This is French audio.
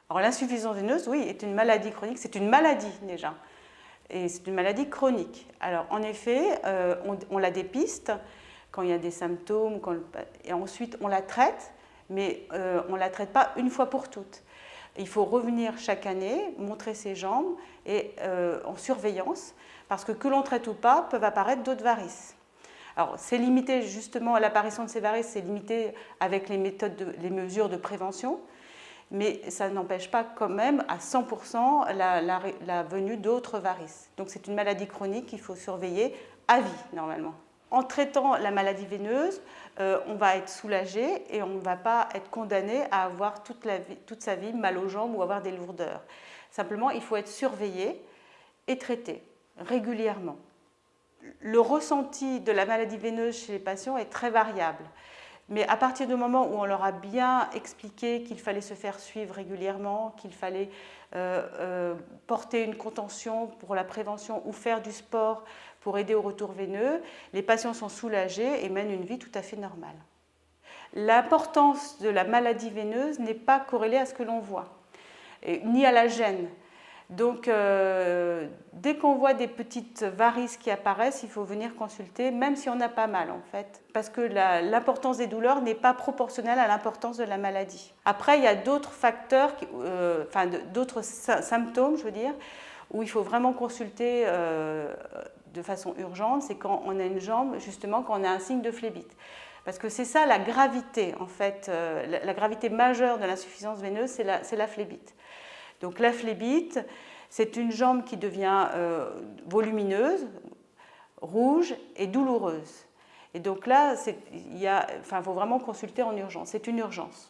Alors l'insuffisance veineuse, oui, est une maladie chronique, c'est une maladie déjà, et c'est une maladie chronique. Alors en effet, on la dépiste quand il y a des symptômes, et ensuite on la traite, mais on ne la traite pas une fois pour toutes. Il faut revenir chaque année, montrer ses jambes et en surveillance, parce que l'on traite ou pas, peuvent apparaître d'autres varices. Alors, c'est limité justement à l'apparition de ces varices, c'est limité avec les mesures de prévention, mais ça n'empêche pas quand même à 100% la venue d'autres varices. Donc c'est une maladie chronique qu'il faut surveiller à vie normalement. En traitant la maladie veineuse, on va être soulagé et on ne va pas être condamné à avoir toute sa vie mal aux jambes ou avoir des lourdeurs. Simplement, il faut être surveillé et traité régulièrement. Le ressenti de la maladie veineuse chez les patients est très variable. Mais à partir du moment où on leur a bien expliqué qu'il fallait se faire suivre régulièrement, qu'il fallait porter une contention pour la prévention ou faire du sport pour aider au retour veineux, les patients sont soulagés et mènent une vie tout à fait normale. L'importance de la maladie veineuse n'est pas corrélée à ce que l'on voit, ni à la gêne. Donc, dès qu'on voit des petites varices qui apparaissent, il faut venir consulter, même si on n'a pas mal en fait, parce que l'importance des douleurs n'est pas proportionnelle à l'importance de la maladie. Après, il y a d'autres facteurs, d'autres symptômes, je veux dire, où il faut vraiment consulter de façon urgente, c'est quand on a une jambe, justement, quand on a un signe de phlébite. Parce que c'est ça la gravité, en fait, la gravité majeure de l'insuffisance veineuse, c'est la phlébite. Donc la phlébite, c'est une jambe qui devient volumineuse, rouge et douloureuse. Et donc là, il faut vraiment consulter en urgence, c'est une urgence.